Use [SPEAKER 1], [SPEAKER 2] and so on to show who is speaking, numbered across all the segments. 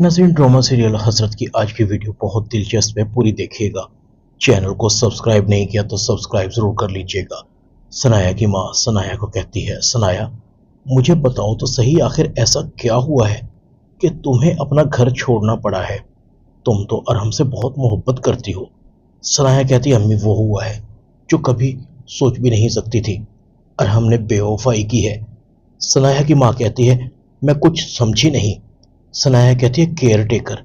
[SPEAKER 1] नाज़रीन, drama serial हसरत की आज की वीडियो बहुत दिलचस्प है, पूरी देखिएगा। चैनल को सब्सक्राइब नहीं किया तो सब्सक्राइब जरूर कर लीजिएगा। सनाया की माँ सनाया को कहती है, सनाया मुझे बताओ तो सही, आखिर ऐसा क्या हुआ है कि तुम्हें अपना घर छोड़ना पड़ा है? तुम तो अरहम से बहुत मोहब्बत करती हो। सनाया कहती है, अम्मी वो हुआ है जो कभी सोच भी नहीं सकती थी। अरहम ने बेवफाई की है। सनाया की माँ कहती है, मैं कुछ समझी नहीं। सनाया कहती है, केयर टेकर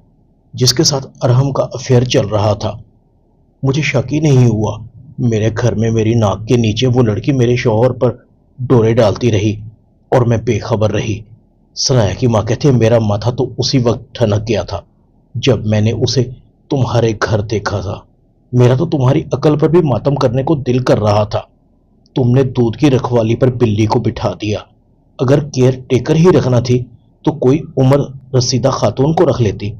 [SPEAKER 1] जिसके साथ अरहम का अफेयर चल रहा था, मुझे शक ही नहीं हुआ। मेरे घर में मेरी नाक के नीचे वो लड़की मेरे शौहर पर डोरे डालती रही और मैं बेखबर रही। सनाया की माँ कहती है, मेरा माथा तो उसी वक्त ठनक गया था जब मैंने उसे तुम्हारे घर देखा था। मेरा तो तुम्हारी अकल पर भी मातम करने को दिल कर रहा था। तुमने दूध की रखवाली पर बिल्ली को बिठा दिया। अगर केयर टेकर ही रखना थी तो कोई उम्र रसीदा खातून को रख लेती।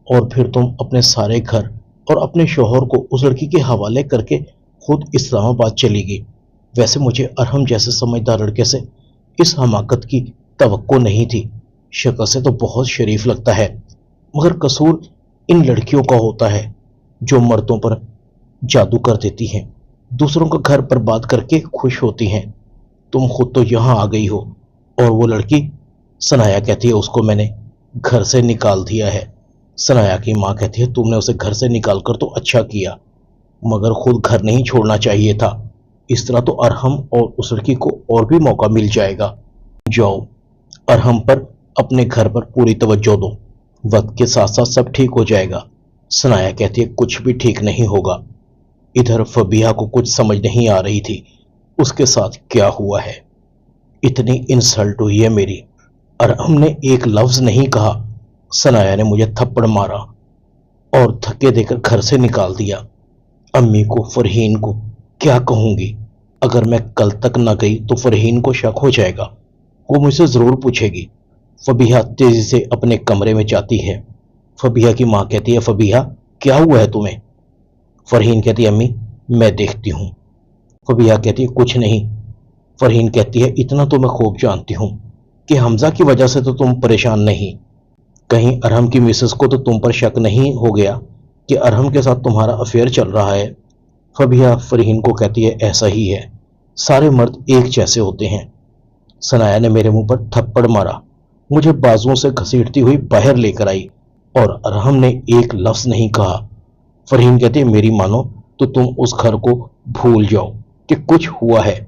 [SPEAKER 1] और फिर तुम अपने सारे घर और अपने शौहर को उस लड़की के हवाले करके खुद इस्लामाबाद चली गई। वैसे मुझे अरहम जैसे समझदार लड़के से इस हमाकत की तवक्को नहीं थी। शक्ल से तो बहुत शरीफ लगता है, मगर कसूर इन लड़कियों का होता है जो मर्दों पर जादू कर देती हैं, दूसरों का घर बर्बाद करके खुश होती हैं। तुम खुद तो यहाँ आ गई हो और वो लड़की, सनाया कहती है, उसको मैंने घर से निकाल दिया है। सनाया की माँ कहती है, तुमने उसे घर से निकाल कर तो अच्छा किया, मगर खुद घर नहीं छोड़ना चाहिए था। इस तरह तो अरहम और उस लड़की को और भी मौका मिल जाएगा। जाओ, अरहम पर अपने घर पर पूरी तवज्जो दो, वक्त के साथ साथ सब ठीक हो जाएगा। सनाया कहती है, कुछ भी ठीक नहीं होगा। इधर फबीहा को कुछ समझ नहीं आ रही थी उसके साथ क्या हुआ है। इतनी इंसल्ट हुई है मेरी। अरहम ने एक लफ्ज नहीं कहा, सनाया ने मुझे थप्पड़ मारा और धक्के देकर घर से निकाल दिया। अम्मी को, फरहीन को क्या कहूंगी? अगर मैं कल तक न गई तो फरहीन को शक हो जाएगा, वो मुझसे जरूर पूछेगी। फबीहा तेजी से अपने कमरे में जाती है। फबीहा की माँ कहती है, फबीहा क्या हुआ है तुम्हें? फरहीन कहती है, अम्मी मैं देखती हूँ। फबीहा कहती है, कुछ नहीं। फरहीन कहती है, इतना तो मैं खूब जानती हूँ कि हमजा की वजह से तो तुम परेशान नहीं। कहीं अरहम की मिसेस को तो तुम पर शक नहीं हो गया कि अरहम के साथ तुम्हारा अफेयर चल रहा है? फबीहा फरहीन को कहती है, ऐसा ही है, सारे मर्द एक जैसे होते हैं। सनाया ने मेरे मुंह पर थप्पड़ मारा, मुझे बाजुओं से घसीटती हुई बाहर लेकर आई और अरहम ने एक लफ्ज नहीं कहा। फरहीन कहती है, मेरी मानो तो तुम उस घर को भूल जाओ कि कुछ हुआ है।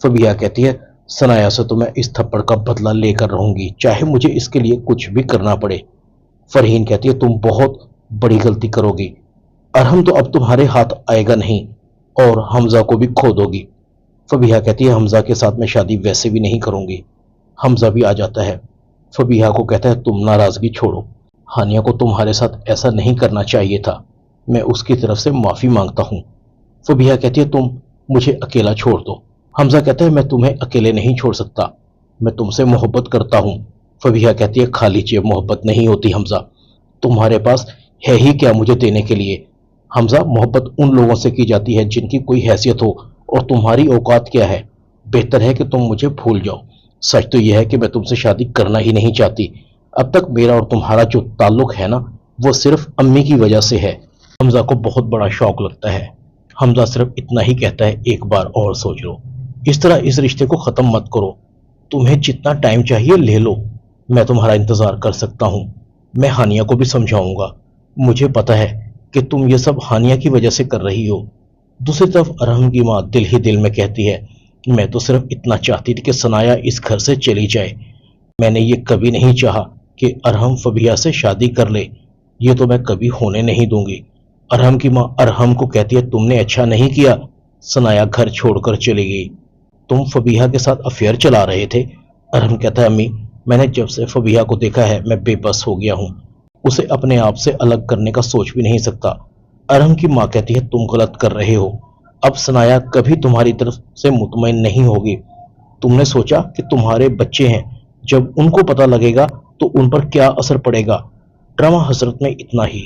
[SPEAKER 1] फबीहा कहती है, सनाया से तो मैं इस थप्पड़ का बदला लेकर रहूंगी, चाहे मुझे इसके लिए कुछ भी करना पड़े। फरहीन कहती है, तुम बहुत बड़ी गलती करोगी। अरहम तो अब तुम्हारे हाथ आएगा नहीं और हमजा को भी खो दोगी। फबीहा कहती है, हमजा के साथ मैं शादी वैसे भी नहीं करूंगी, हमजा भी आ जाता है। फबीहा को कहता है, तुम नाराजगी छोड़ो, हानिया को तुम्हारे साथ ऐसा नहीं करना चाहिए था, मैं उसकी तरफ से माफी मांगता हूँ। फबीहा कहती है, तुम मुझे अकेला छोड़ दो। हमजा कहता है, मैं तुम्हें अकेले नहीं छोड़ सकता, मैं तुमसे मोहब्बत करता हूँ। फबीहा कहती है, खाली जेब मोहब्बत नहीं होती हमजा, तुम्हारे पास है ही क्या मुझे देने के लिए? हमजा, मोहब्बत उन लोगों से की जाती है जिनकी कोई हैसियत हो, और तुम्हारी औकात क्या है? बेहतर है कि तुम मुझे भूल जाओ। सच तो यह है कि मैं तुमसे शादी करना ही नहीं चाहती। अब तक मेरा और तुम्हारा जो ताल्लुक है ना, वो सिर्फ अम्मी की वजह से है। हमजा को बहुत बड़ा शौक लगता है। हमजा सिर्फ इतना ही कहता है, एक बार और सोच लो, इस तरह इस रिश्ते को खत्म मत करो। तुम्हें जितना टाइम चाहिए ले लो, मैं तुम्हारा इंतजार कर सकता हूँ। मैं हानिया को भी समझाऊंगा, मुझे पता है कि तुम ये सब हानिया की वजह से कर रही हो। दूसरी तरफ अरहम की माँ दिल ही दिल में कहती है, मैं तो सिर्फ इतना चाहती थी कि सनाया इस घर से चली जाए। मैंने ये कभी नहीं चाहा कि अरहम फबीहा से शादी कर ले, ये तो मैं कभी होने नहीं दूंगी। अरहम की माँ अरहम को कहती है, तुमने अच्छा नहीं किया, सनाया घर छोड़कर चली गई। तुम फबीहा के साथ अफेयर चला रहे थे। अरहम कहता है, अम्मी मैंने जब से फबीहा को देखा है मैं बेबस हो गया हूँ, उसे अपने आप से अलग करने का सोच भी नहीं सकता। अरहम की माँ कहती है, तुम गलत कर रहे हो, अब सनाया कभी तुम्हारी तरफ से मुतमईन नहीं होगी। तुमने सोचा कि तुम्हारे बच्चे हैं, जब उनको पता लगेगा तो उन पर क्या असर पड़ेगा। ड्रामा हसरत में इतना ही।